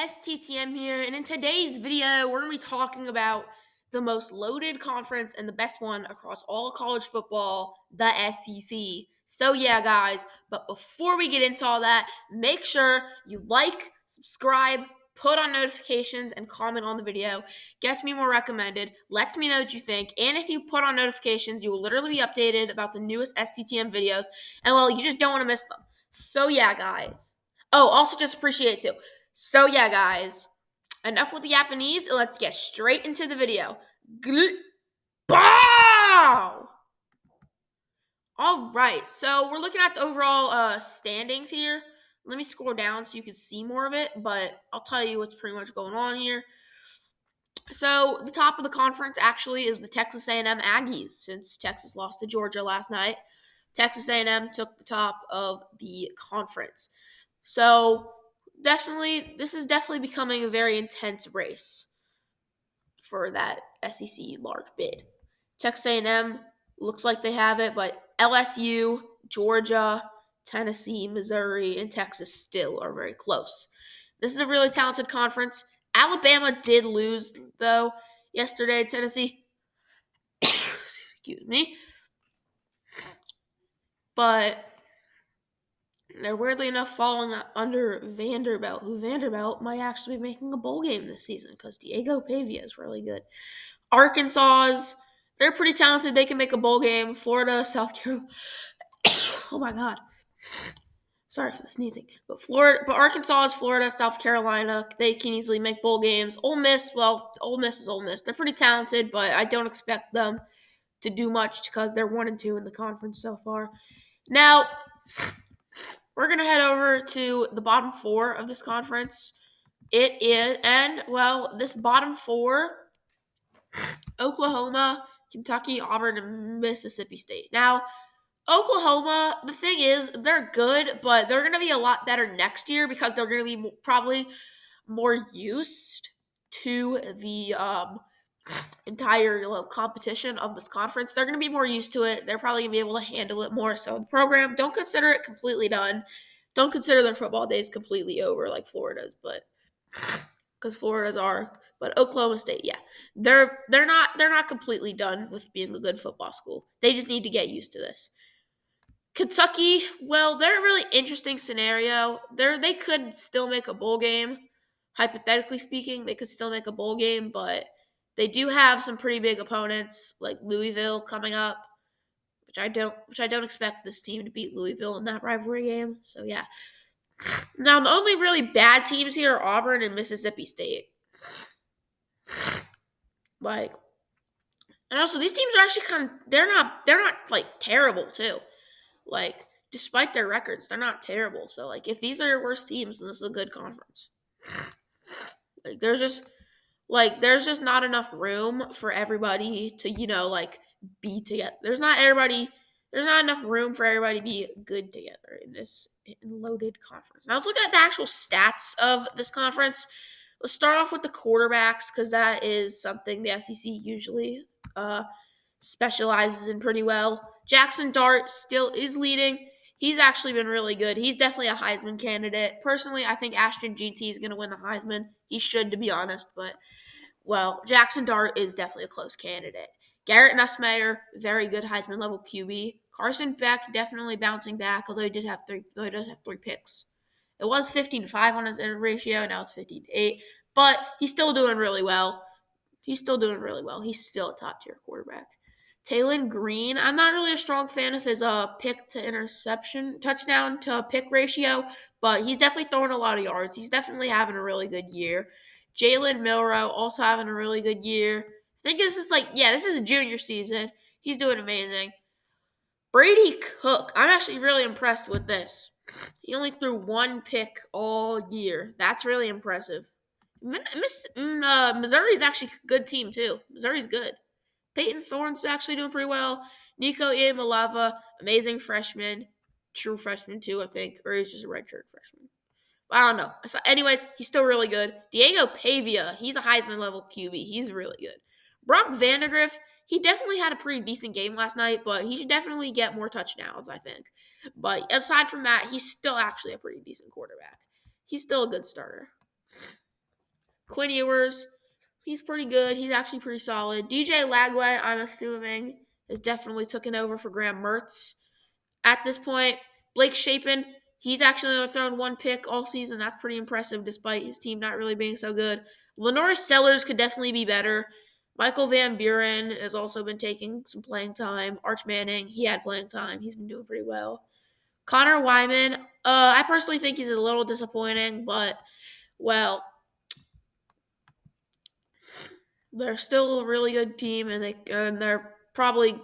STTM here, and in today's video, we're going to be talking about the most loaded conference and the best one across all college football, the SEC. So yeah, guys, but before we get into all that, make sure you like, subscribe, put on notifications, and comment on the video. Gets me more recommended, lets me know what you think, and if you put on notifications, you will literally be updated about the newest STTM videos, and well, you just don't want to miss them. So yeah, guys. Oh, also just appreciate it too. So yeah, guys, enough with the Japanese. Let's get straight into the video. Bow! All right, so we're looking at the overall standings here. Let me scroll down so you can see more of it, but I'll tell you what's pretty much going on here. So the top of the conference actually is the Texas A&M Aggies, since Texas lost to Georgia last night. Texas A&M took the top of the conference. So this is definitely becoming a very intense race for that SEC large bid. Texas A&M looks like they have it, but LSU, Georgia, Tennessee, Missouri, and Texas still are very close. This is a really talented conference. Alabama did lose, though, yesterday. Tennessee, excuse me, but they're weirdly enough falling under Vanderbilt, who Vanderbilt might actually be making a bowl game this season because Diego Pavia is really good. Arkansas, they're pretty talented. They can make a bowl game. Florida, South Carolina. Oh my God. Sorry for the sneezing. But Arkansas, Florida, South Carolina, they can easily make bowl games. Ole Miss, well, Ole Miss is Ole Miss. They're pretty talented, but I don't expect them to do much because they're 1-2 in the conference so far. Now, we're going to head over to the bottom four of this conference. This bottom four, Oklahoma, Kentucky, Auburn, and Mississippi State. Now, Oklahoma, the thing is, they're good, but they're going to be a lot better next year because they're going to be probably more used to the entire competition of this conference. They're going to be more used to it. They're probably going to be able to handle it more. So the program, don't consider it completely done. Don't consider their football days completely over like Florida's, but because Florida's are. But Oklahoma State, yeah, they're not completely done with being a good football school. They just need to get used to this. Kentucky, well, they're a really interesting scenario. They could still make a bowl game. Hypothetically speaking, they could still make a bowl game, but they do have some pretty big opponents like Louisville coming up, which I don't expect this team to beat Louisville in that rivalry game. So yeah. Now the only really bad teams here are Auburn and Mississippi State. And also these teams are actually they're not like terrible too. Like, despite their records, they're not terrible. So, like, if these are your worst teams, then this is a good conference. There's just not enough room for everybody to, be together. There's not enough room for everybody to be good together in this loaded conference. Now, let's look at the actual stats of this conference. Let's start off with the quarterbacks because that is something the SEC usually specializes in pretty well. Jackson Dart still is leading. He's actually been really good. He's definitely a Heisman candidate. Personally, I think Ashton GT is going to win the Heisman. He should, to be honest, but, well, Jackson Dart is definitely a close candidate. Garrett Nussmeier, very good Heisman level QB. Carson Beck definitely bouncing back, although he does have three picks. It was 15-5 on his ratio, now it's 15-8, but he's still doing really well. He's still a top-tier quarterback. Taylon Green, I'm not really a strong fan of his pick to interception, touchdown to pick ratio, but he's definitely throwing a lot of yards. He's definitely having a really good year. Jalen Milroe also having a really good year. I think this is a junior season. He's doing amazing. Brady Cook, I'm actually really impressed with this. He only threw one pick all year. That's really impressive. Missouri's actually a good team, too. Missouri's good. Payton Thorne's actually doing pretty well. Nico Iamaleava, amazing freshman. True freshman, too, I think. Or he's just a redshirt freshman. I don't know. So anyways, he's still really good. Diego Pavia, he's a Heisman-level QB. He's really good. Brock Vandagriff, he definitely had a pretty decent game last night, but he should definitely get more touchdowns, I think. But aside from that, he's still actually a pretty decent quarterback. He's still a good starter. Quinn Ewers, he's pretty good. He's actually pretty solid. DJ Lagway, I'm assuming, is definitely taken over for Graham Mertz at this point. Blake Shapen, he's actually only thrown one pick all season. That's pretty impressive despite his team not really being so good. Lenore Sellers could definitely be better. Michael Van Buren has also been taking some playing time. Arch Manning, he had playing time. He's been doing pretty well. Connor Wyman, I personally think he's a little disappointing, but, well, they're still a really good team, and they're probably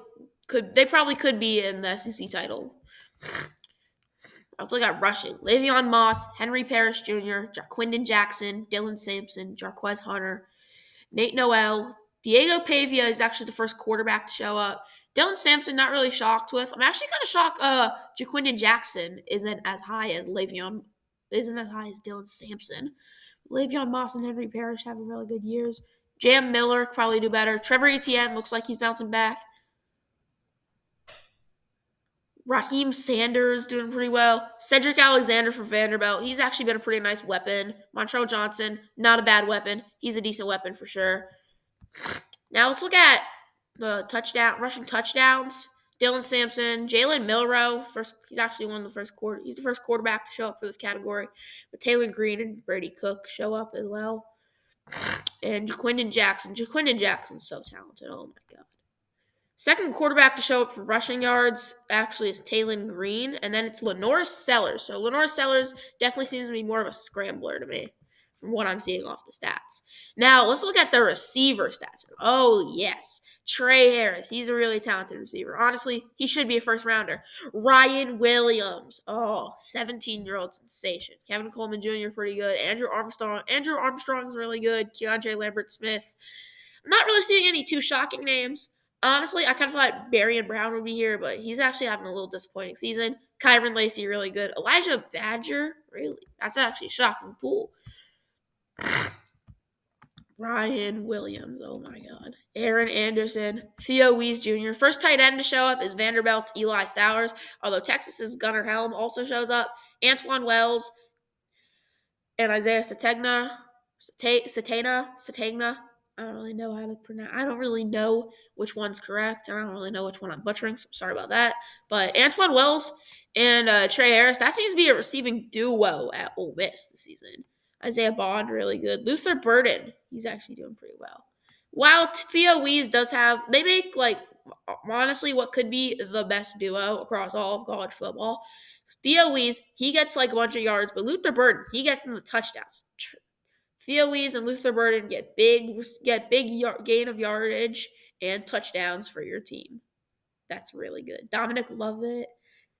could be in the SEC title. I also got rushing. Le'Veon Moss, Henry Parrish Jr., Jaquindon Jackson, Dylan Sampson, Jarquez Hunter, Nate Noel. Diego Pavia is actually the first quarterback to show up. Dylan Sampson, not really shocked with. I'm actually kind of shocked Jaquindon Jackson isn't as high as Dylan Sampson. Le'Veon Moss and Henry Parrish having really good years. Jam Miller could probably do better. Trevor Etienne looks like he's bouncing back. Raheem Sanders doing pretty well. Cedric Alexander for Vanderbilt. He's actually been a pretty nice weapon. Montrell Johnson, not a bad weapon. He's a decent weapon for sure. Now let's look at the rushing touchdowns. Dylan Sampson, Jalen Milroe. He's actually one of the first quarter. He's the first quarterback to show up for this category. But Taylor Green and Brady Cook show up as well. And Jaquindon Jackson. Jaquindon Jackson's so talented. Oh my god. Second quarterback to show up for rushing yards actually is Taylon Green, and then it's Lenore Sellers. So Lenore Sellers definitely seems to be more of a scrambler to me from what I'm seeing off the stats. Now, let's look at the receiver stats. Oh, yes. Trey Harris. He's a really talented receiver. Honestly, he should be a first rounder. Ryan Williams. Oh, 17-year-old sensation. Kevin Coleman Jr. pretty good. Andrew Armstrong's really good. Keandre Lambert-Smith. I'm not really seeing any too shocking names. Honestly, I kind of thought Barry Brown would be here, but he's actually having a little disappointing season. Kyron Lacey, really good. Elijah Badger, really? That's actually a shocking pool. Ryan Williams, oh my god. Aaron Anderson, Theo Wease Jr. First tight end to show up is Vanderbilt's Eli Stowers, although Texas's Gunnar Helm also shows up. Antoine Wells and Isaiah Satagna. I don't really know how to pronounce. I don't really know which one's correct. I don't really know which one I'm butchering, so I'm sorry about that. But Antoine Wells and Trey Harris, that seems to be a receiving duo at Ole Miss this season. Isaiah Bond, really good. Luther Burden, he's actually doing pretty well. While Theo Wease does have, they make, honestly, what could be the best duo across all of college football. Theo Wease, he gets, a bunch of yards, but Luther Burden, he gets them the touchdowns. Theo Wease and Luther Burden get big gain of yardage and touchdowns for your team. That's really good. Dominic Lovett.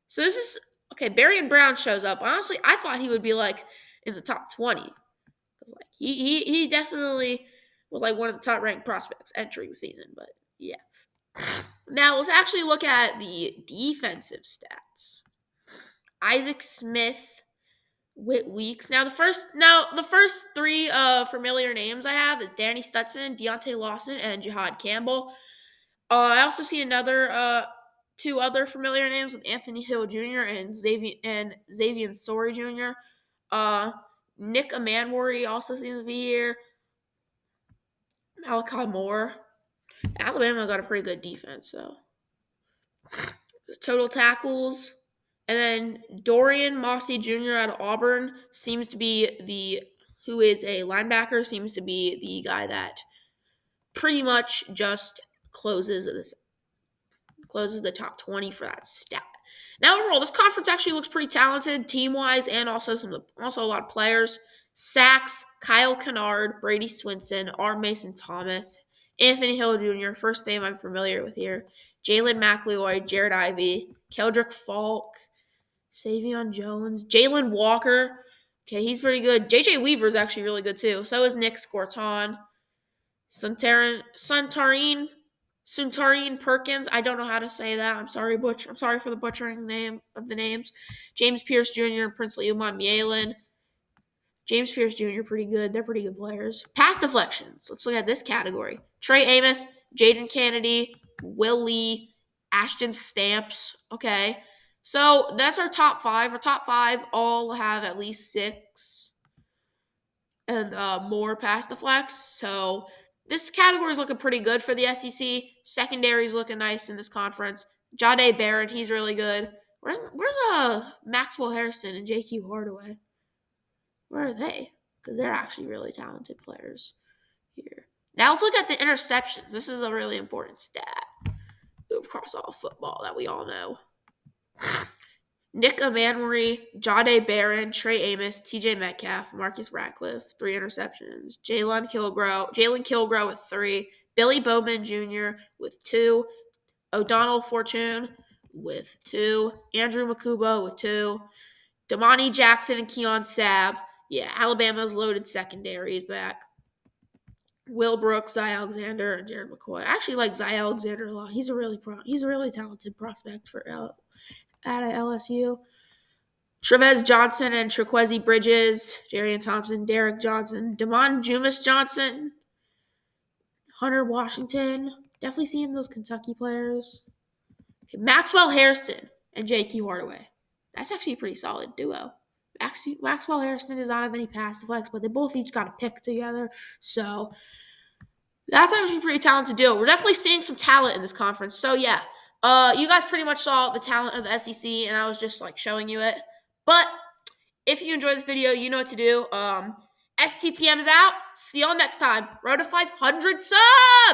So this is okay. Barry Brown shows up. Honestly, I thought he would be in the top 20 because he definitely was one of the top ranked prospects entering the season. But yeah. Now let's actually look at the defensive stats. Isaac Smith. Whit Weeks. Now the first three familiar names I have is Danny Stutzman, Deontay Lawson, and Jihad Campbell. I also see two other familiar names with Anthony Hill Jr. and Xavier Sorey Jr. Nick Amanwari also seems to be here. Malachi Moore. Alabama got a pretty good defense, so total tackles. And then Dorian Mossy Jr. out of Auburn seems to be who is a linebacker, seems to be the guy that pretty much just closes the top 20 for that stat. Now overall, this conference actually looks pretty talented team-wise and also a lot of players. Sacks, Kyle Kennard, Brady Swinson, R. Mason Thomas, Anthony Hill Jr., first name I'm familiar with here, Jalen McLeod, Jared Ivey, Keldrick Falk, Savion Jones, Jalen Walker. Okay, he's pretty good. JJ Weaver is actually really good too. So is Nick Scorton. Suntarine Perkins. I don't know how to say that. I'm sorry for the butchering name of the names. James Pierce Jr. and Princely Umar Mielen. James Pierce Jr. pretty good. They're pretty good players. Pass deflections. Let's look at this category. Trey Amos, Jaden Kennedy, Will Lee, Ashton Stamps. Okay. So that's our top five. Our top five all have at least 6 and more pass deflects. So this category is looking pretty good for the SEC. Secondary's looking nice in this conference. Jahdae Barron, he's really good. Where's Maxwell Hairston and JQ Hardaway? Where are they? Because they're actually really talented players here. Now let's look at the interceptions. This is a really important stat across all football that we all know. Nick Emanwery, Jahdae Barron, Trey Amos, TJ Metcalf, Marcus Ratcliffe, 3 interceptions. Jalen Kilgore with 3. Billy Bowman Jr. with 2. O'Donnell Fortune with 2. Andrew Makuba with 2. Damani Jackson and Keon Sabb. Yeah, Alabama's loaded secondary is back. Will Brooks, Zy Alexander, and Jared McCoy. I actually like Zy Alexander a lot. He's a really talented prospect for at LSU. Trevez Johnson and Trequezi Bridges, Jarian Thompson, Derek Johnson, Damon Jumas Johnson, Hunter Washington. Definitely seeing those Kentucky players. Okay, Maxwell Hairston and JQ Hardaway. That's actually a pretty solid duo. Maxwell Hairston does not have any pass deflects, but they both each got a pick together. So that's actually a pretty talented duo. We're definitely seeing some talent in this conference. So yeah, you guys pretty much saw the talent of the SEC, and I was just like showing you it. But if you enjoyed this video, you know what to do. STTM is out. See y'all next time. Road to 500 subs!